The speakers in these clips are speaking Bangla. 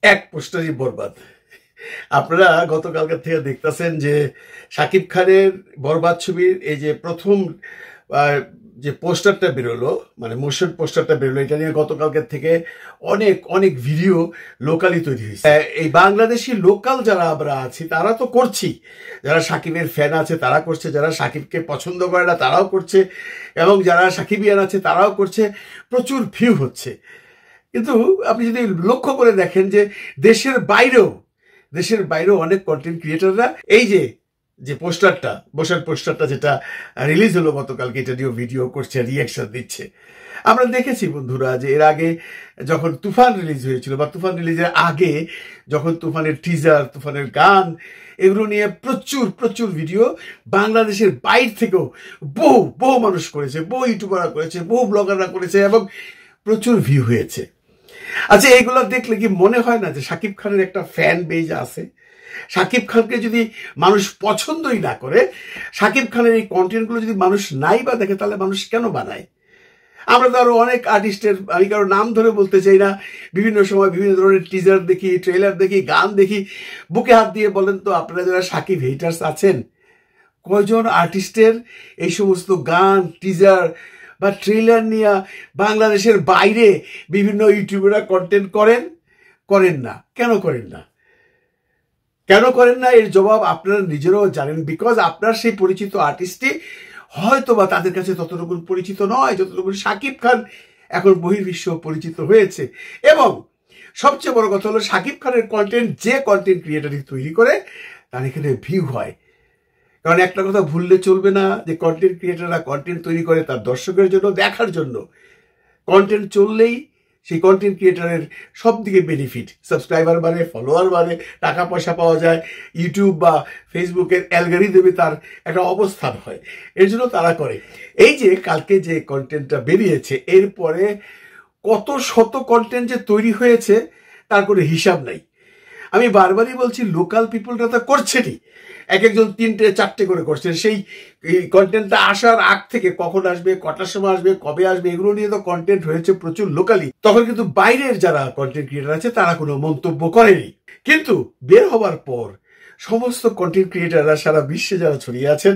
এক পোস্টারই বরবাদ। আপনারা গতকালকার থেকে দেখতেছেন যে শাকিব খানের বরবাদ ছবির এই যে প্রথম যে পোস্টারটা বেরোলো, মানে মোশন পোস্টারটা বেরোলো, এটা নিয়ে গতকালকের থেকে অনেক অনেক ভিডিও লোকালি তৈরি হয়েছে। এই বাংলাদেশি লোকাল যারা আমরা আছি তারা তো করছি, যারা শাকিবের ফ্যান আছে তারা করছে, যারা শাকিবকে পছন্দ করে না তারাও করছে, এবং যারা শাকিবিয়ান আছে তারাও করছে, প্রচুর ভিউ হচ্ছে। কিন্তু আপনি যদি লক্ষ্য করে দেখেন যে দেশের বাইরেও অনেক কন্টেন্ট ক্রিয়েটররা এই যে পোস্টারটা যেটা রিলিজ হলো গতকালকে, এটা নিয়েও ভিডিও করছে, রিয়াকশন দিচ্ছে। আমরা দেখেছি বন্ধুরা যে এর আগে যখন তুফান রিলিজ হয়েছিল, বা তুফান রিলিজের আগে যখন তুফানের টিজার, তুফানের গান, এগুলো নিয়ে প্রচুর প্রচুর ভিডিও বাংলাদেশের বাইরে থেকেও বহু মানুষ করেছে, বহু ইউটিউবাররা করেছে, বহু ব্লগাররা করেছে, এবং প্রচুর ভিউ হয়েছে। আচ্ছা, এইগুলো দেখলে কি মনে হয় না যে শাকিব খানের একটা ফ্যান বেজ আছে? শাকিব খানকে যদি মানুষ পছন্দই না করে, শাকিব খানের এই কন্টেন্টগুলো যদি মানুষ নাই বা দেখে, তাহলে মানুষ কেন বানায়? আমরা তো আরো অনেক আর্টিস্টের, আমি কারো নাম ধরে বলতে চাই না, বিভিন্ন সময় বিভিন্ন ধরনের টিজার দেখি, ট্রেলার দেখি, গান দেখি। বুকে হাত দিয়ে বলেন তো, আপনারা যারা শাকিব হেটার্স আছেন, কয়জন আর্টিস্টের এই সমস্ত গান, টিজার বা ট্রেলার নিয়ে বাংলাদেশের বাইরে বিভিন্ন ইউটিউবাররা কন্টেন্ট করেন না? কেন করেন না? এর জবাব আপনারা নিজেরাও জানেন। বিকজ আপনার সেই পরিচিত আর্টিস্টটি হয়তো বা তাদের কাছে ততটুকু পরিচিত নয় যতটুকু শাকিব খান এখন বহির্বিশ্ব পরিচিত হয়েছে। এবং সবচেয়ে বড় কথা হলো, শাকিব খানের কন্টেন্ট যে কন্টেন্ট ক্রিয়েটারই তৈরি করে, তার এখানে ভিউ হয়। কারণ একটা কথা ভুললে চলবে না, যে কন্টেন্ট ক্রিয়েটাররা কন্টেন্ট তৈরি করে তার দর্শকের জন্য, দেখার জন্য। কন্টেন্ট চললেই সেই কন্টেন্ট ক্রিয়েটারের সব দিকে বেনিফিট, সাবস্ক্রাইবার বাড়ে, ফলোয়ার বাড়ে, টাকা পয়সা পাওয়া যায়, ইউটিউব বা ফেসবুকের অ্যালগরিদমে তার একটা অবস্থান হয়, এর জন্য তারা করে। এই যে কালকে যে কন্টেন্টটা বেরিয়েছে, এরপরে কত শত কন্টেন্ট যে তৈরি হয়েছে তার কোনো হিসাব নাই। আমি বারবারই বলছি, লোকাল পিপলরা তো করছেনই, এক একজন 3-4টে করে করছেন। সেই কন্টেন্টটা আসার আগ থেকে কখন আসবে, কটার সময় আসবে, কবে আসবে, এগুলো নিয়ে তো কন্টেন্ট হয়েছে প্রচুর লোকালি। তখন কিন্তু বাইরের যারা কন্টেন্ট ক্রিয়েটার আছে তারা কোনো মন্তব্য করেনি। কিন্তু বের হবার পর সমস্ত কন্টেন্ট ক্রিয়েটাররা সারা বিশ্বে যারা ছড়িয়ে আছেন,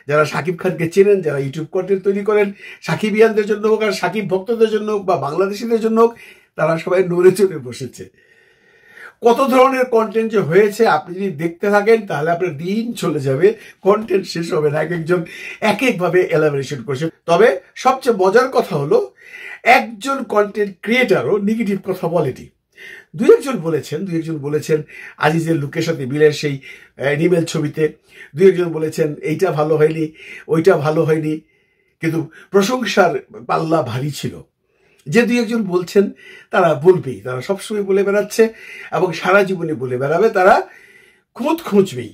যারা শাকিব খানকে চেনেন, যারা ইউটিউব কন্টেন্ট তৈরি করেন, শাকিবিয়ানদের জন্য হোক আর শাকিব ভক্তদের জন্য হোক বা বাংলাদেশিদের জন্য হোক, তারা সবাই নড়ে চড়ে বসেছে। কত ধরনের কন্টেন্ট যে হয়েছে, আপনি যদি দেখতে থাকেন তাহলে আপনার দিন চলে যাবে, কন্টেন্ট শেষ হবে না। এক একজন এক একভাবে এলাবোরেশন করছে। তবে সবচেয়ে মজার কথা হলো, একজন কন্টেন্ট ক্রিয়েটারও নেগেটিভ কথা বলেনি। দুই একজন বলেছেন আজিজের লুকের সাথে মিলের সেই এনিমেল ছবিতে, দুই একজন বলেছেন এইটা ভালো হয়নি, ওইটা ভালো হয়নি, কিন্তু প্রশংসার পাল্লা ভারী ছিল। যে দুই একজন বলছেন তারা বলবেই, তারা সবসময় বলে বেড়াচ্ছে এবং সারা জীবনে বলে বেড়াবে, তারা খুঁজবেই।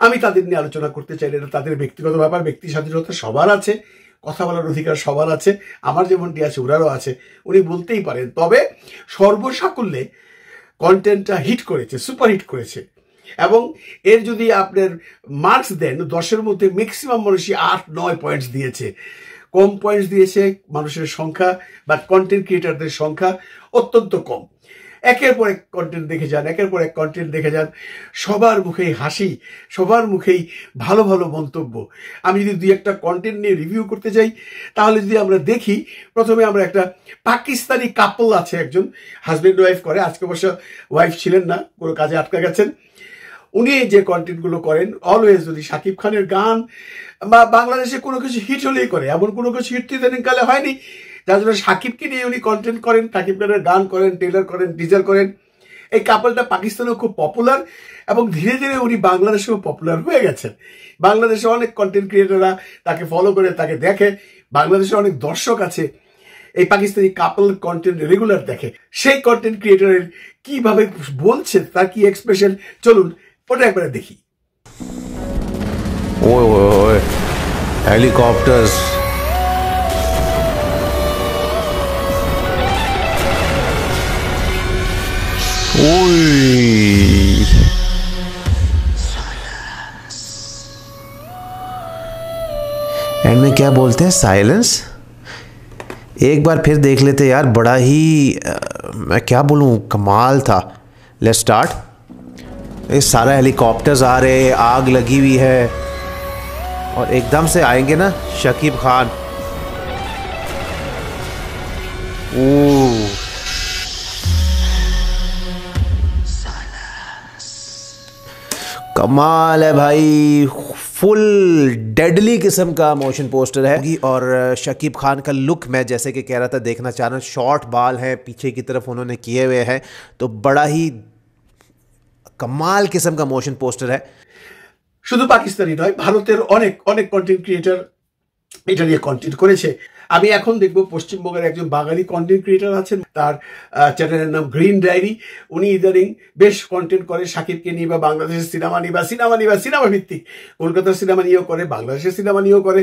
আমি তাদের নিয়ে আলোচনা করতে চাই না, এটা তাদের ব্যক্তিগত ব্যাপার, ব্যক্তি স্বাধীনতা সবার আছে, কথা বলার অধিকার সবার আছে, আমার যেমনটি আছে ওনারও আছে, উনি বলতেই পারেন। তবে সর্বসাকুল্যে কন্টেন্টটা হিট করেছে, সুপার হিট করেছে, এবং এর যদি আপনার মার্কস দেন 10-এর মধ্যে ম্যাক্সিমাম মানুষই 8-9 পয়েন্টস দিয়েছে। কম পয়েন্টস দিয়েছে মানুষের সংখ্যা বা কন্টেন্ট ক্রিয়েটারদের সংখ্যা অত্যন্ত কম। একের পর এক কন্টেন্ট দেখে যান, সবার মুখেই হাসি, সবার মুখেই ভালো ভালো মন্তব্য। আমি যদি দুই একটা কন্টেন্ট নিয়ে রিভিউ করতে যাই, তাহলে যদি আমরা দেখি, প্রথমে আমরা একটা পাকিস্তানি কাপল আছে, একজন হাজব্যান্ড ওয়াইফ করে, আজকে অবশ্য ওয়াইফ ছিলেন না, কোনো কাজে আটকা গেছেন। উনি যে কন্টেন্টগুলো করেন, অলওয়েজ যদি শাকিব খানের গান বা বাংলাদেশে কোনো কিছু হিট হলেই করে, এমন কোনো কিছু হিট ইদানিংকালে হয়নি যার জন্য শাকিবকে নিয়ে উনি কন্টেন্ট করেন, শাকিব খানের গান করেন, ট্রেলার করেন, টিজার করেন। এই কাপলটা পাকিস্তানেও খুব পপুলার, এবং ধীরে ধীরে উনি বাংলাদেশেও পপুলার হয়ে গেছেন। বাংলাদেশে অনেক কন্টেন্ট ক্রিয়েটাররা তাকে ফলো করে, তাকে দেখে। বাংলাদেশে অনেক দর্শক আছে এই পাকিস্তানি কাপল কন্টেন্ট রেগুলার দেখে। সেই কন্টেন্ট ক্রিয়েটারের কিভাবে বলছে, তার কি এক্সপ্রেশন, চলুন ওটা একবারে দেখি। ওই হেলিকপ্টার্স, ओए एंड में क्या बोलते हैं, साइलेंस। एक बार फिर देख लेते यार, बड़ा ही मैं क्या बोलूँ, कमाल था। Let's start. ये सारा हेलीकॉप्टर्स आ रहे हैं, आग लगी हुई है और एकदम से आएंगे ना शकीब खान। ओह कमाल है भाई, फुल डेडली किस्म का मोशन पोस्टर है। और शकीब खान का लुक मैं जैसे कि कह रहा था देखना चाह रहा हूँ। शॉर्ट बाल हैं पीछे की तरफ उन्होंने किए हुए हैं, तो बड़ा ही कमाल किस्म का मोशन पोस्टर है। শুধু পাকিস্তানি নয়, ভারতের অনেক অনেক কন্টেন্ট ক্রিয়েটর এটা নিয়ে কন্টেন্ট করেছে। আমি এখন দেখব পশ্চিমবঙ্গের একজন বাঙালি কন্টেন্ট ক্রিয়েটর আছেন, তার চ্যানেলের নাম গ্রিন ডায়েরি। উনি ইদানিং বেশ কন্টেন্ট করে শাকিবকে নিয়ে বা বাংলাদেশের সিনেমা নিয়ে বা সিনেমা ভিত্তিক কলকাতার সিনেমা নিয়েও করে, বাংলাদেশের সিনেমা নিয়েও করে,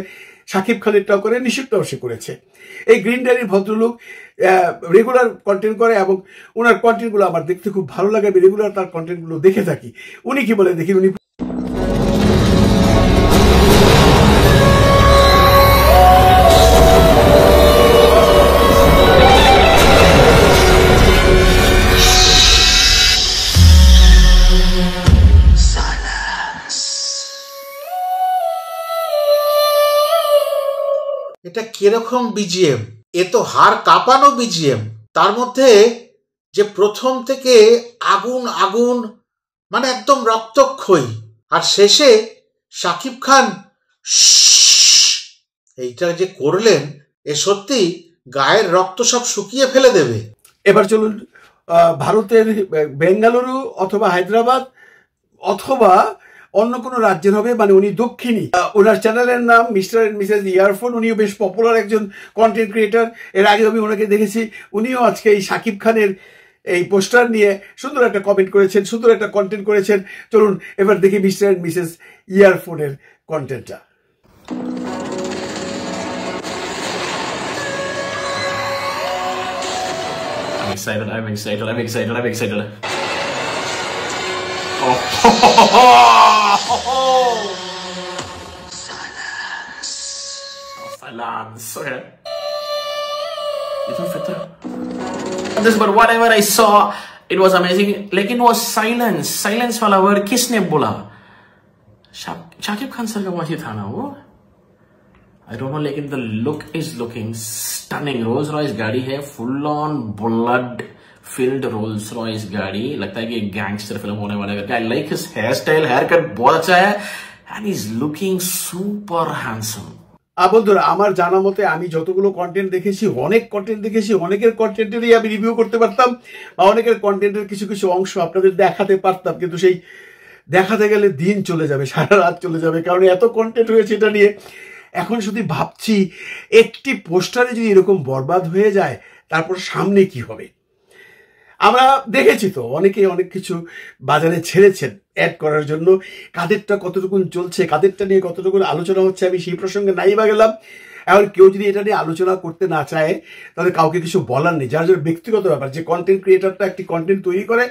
শাকিব খানেরটাও করে, নিষিদ্ধটাও সে করেছে। এই গ্রিন ডায়েরির ভদ্রলোক রেগুলার কন্টেন্ট করে এবং ওনার কন্টেন্টগুলো আমার দেখতে খুব ভালো লাগে। আমি রেগুলার তার কন্টেন্টগুলো দেখে থাকি। উনি কি বলে দেখি। উনি এটা কিরকম বিজিএম? এ তো হাড় কাঁপানো বিজিএম। তার মধ্যে যে প্রথম থেকে আগুন আগুন, মানে একদম রক্তক্ষয়ী, আর শেষে শাকিব খান এইটা যে করলেন, এ সত্যি গায়ের রক্ত সব শুকিয়ে ফেলে দেবে। এবার চলুন ভারতের বেঙ্গালুরু অথবা হায়দ্রাবাদ অথবা অন্য কোনো রাজ্যের হবে, মানে উনি দক্ষিণী। ওনার চ্যানেলের নাম মিস্টার এন্ড মিসেস ইয়ারফোন। উনিও বেশ পপুলার একজন কন্টেন্ট ক্রিয়েটার। এর আগে আমি ওনাকে দেখেছি। উনিও আজকে এই শাকিব খানের এই পোস্টার নিয়ে সুন্দর একটা কমেন্ট করেছেন, সুন্দর একটা কন্টেন্ট করেছেন। চলুন এবার দেখি মিস্টার এন্ড মিসেস ইয়ারফোনের কন্টেন্টটা। I'm excited. Oh. Silence. Okay. This, but whatever I saw, it was amazing. लेकिन वो silence वाला word किसने बोला? शाकिब खान सर का वही था ना वो? I don't know, लेकिन the look is looking stunning. Rolls Royce गाड़ी है, full on blood filled Rolls Royce गाड़ी। लगता है कि एक गैंगस्टर फिल्म होने वाला है। I like his hairstyle, haircut बहुत अच्छा है, and he's looking super handsome. বন্ধুরা, আমার জানা মতে আমি যতগুলো কন্টেন্ট দেখেছি, অনেক কন্টেন্ট দেখেছি, অনেকের কন্টেন্টেরই আমি রিভিউ করতে পারতাম বা অনেকের কন্টেন্টের কিছু কিছু অংশ আপনাদের দেখাতে পারতাম, কিন্তু সেই দেখাতে গেলে দিন চলে যাবে, সারা রাত চলে যাবে, কারণ এত কন্টেন্ট হয়েছে এটা নিয়ে। এখন শুধু ভাবছি একটি পোস্টারে যদি এরকম বরবাদ হয়ে যায় তারপর সামনে কি হবে। আমরা দেখেছি তো অনেকেই অনেক কিছু বাজারে ছেড়েছেন অ্যাড করার জন্য। কাদেরটা কতটুকু চলছে, কাদেরটা নিয়ে কতটুকু আলোচনা হচ্ছে, আমি সেই প্রসঙ্গে নাই বা গেলাম। এখন কেউ যদি এটা নিয়ে আলোচনা করতে না চায় তাহলে কাউকে কিছু বলার নেই। যার যার ব্যক্তিগত ব্যাপার। যে কন্টেন্ট ক্রিয়েটারটা একটি কন্টেন্ট তৈরি করে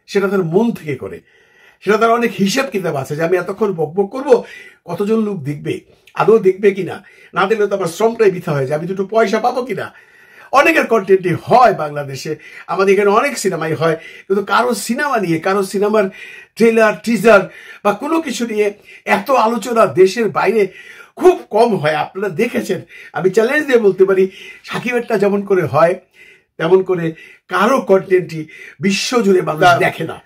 সেটা তার মন থেকে করে, সেটা তার অনেক হিসেব কিতাব আছে যে আমি এতক্ষণ বকবক করবো, কতজন লোক দেখবে, আদৌ দেখবে কিনা, না দেখলে তো আমার শ্রমটাই বৃথা হয়ে যায়, আমি দুটো পয়সা পাবো কিনা। অনেকের কন্টেন্টই হয় বাংলাদেশে, আমাদের এখানে অনেক সিনেমাই হয়, কিন্তু কারো সিনেমা নিয়ে, কারো সিনেমার ট্রেলার টিজার বা কোনো কিছু নিয়ে এত আলোচনা দেশের বাইরে খুব কম হয়। আপনারা দেখেছেন, আমি চ্যালেঞ্জ দিয়ে বলতে পারি শাকিবেরটা যেমন করে হয় তেমন করে কারো কন্টেন্টই বিশ্বজুড়ে মানুষ দেখে না।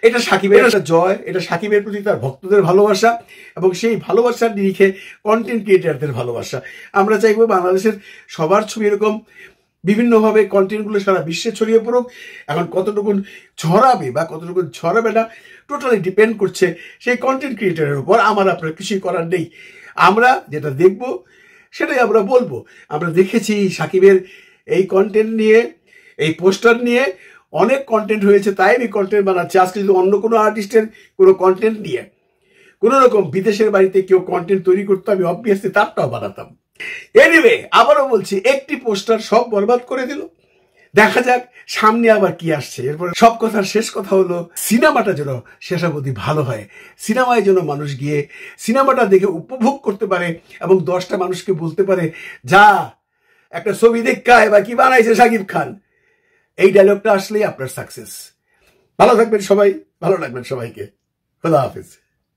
এটা শাকিবের একটা জয়, এটা শাকিবের প্রতি তার ভক্তদের ভালোবাসা এবং সেই ভালোবাসার নিরিখে কন্টেন্ট ক্রিয়েটারদের ভালোবাসা। আমরা চাইবো বাংলাদেশের সবার ছবি এরকম বিভিন্নভাবে কন্টেন্টগুলো সারা বিশ্বে ছড়িয়ে পড়ুক। এখন কতটুকু ছড়াবে বা কতটুকু ছড়াবে না টোটালি ডিপেন্ড করছে সেই কন্টেন্ট ক্রিয়েটারের উপর। আমার আপনার কিছুই করার নেই। আমরা যেটা দেখব সেটাই আমরা বলবো। আমরা দেখেছি শাকিবের এই কন্টেন্ট নিয়ে, এই পোস্টার নিয়ে অনেক কন্টেন্ট হয়েছে, তাই আমি কন্টেন্ট বানাচ্ছি। আজকে যদি অন্য কোনো আর্টিস্টের কোনো কন্টেন্ট নিয়ে কোনো রকম বিদেশের বাড়িতে কেউ কন্টেন্ট তৈরি করতো, আমি অবভিয়াসলি তারটাও বানাতাম। এনিওয়ে, আবারও বলছি, একটি পোস্টার সব বরবাদ করে দিল। দেখা যাক সামনে আবার কি আসছে। এরপর সব কথার শেষ কথা হলো সিনেমাটা যেন শেষাবধি ভালো হয়, সিনেমায় যেন মানুষ গিয়ে সিনেমাটা দেখে উপভোগ করতে পারে এবং 10টা মানুষকে বলতে পারে, যা একটা ছবি দেখায় বা কি বানাইছে শাকিব খান। এই ডায়লগটা আসলেই আপনার সাকসেস। ভালো থাকবেন সবাই, ভালো রাখবেন সবাইকে। খোদা হাফেজ।